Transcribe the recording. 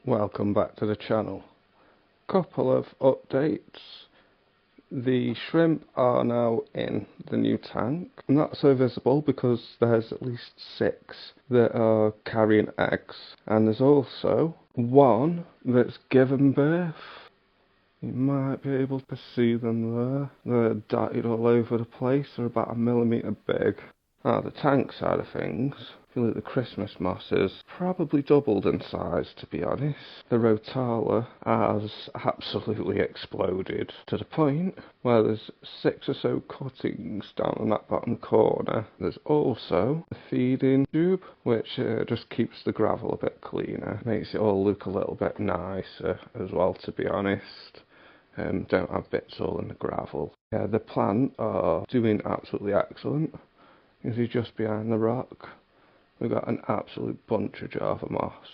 Welcome back to the channel. Couple of updates. The shrimp are now in the new tank. Not so visible because there's at least 6 that are carrying eggs, and there's also one that's given birth. You might be able to see them there. They're dotted all over the place. They're about 1mm big. Now, the tank side of things, I feel like the Christmas moss has probably doubled in size, to be honest. The Rotala has absolutely exploded to the point where there's 6 or so cuttings down in that bottom corner. There's also a feeding tube, which just keeps the gravel a bit cleaner. Makes it all look a little bit nicer as well, to be honest. Don't have bits all in the gravel. Yeah, the plant are doing absolutely excellent. You see just behind the rock, we've got an absolute bunch of Java moss.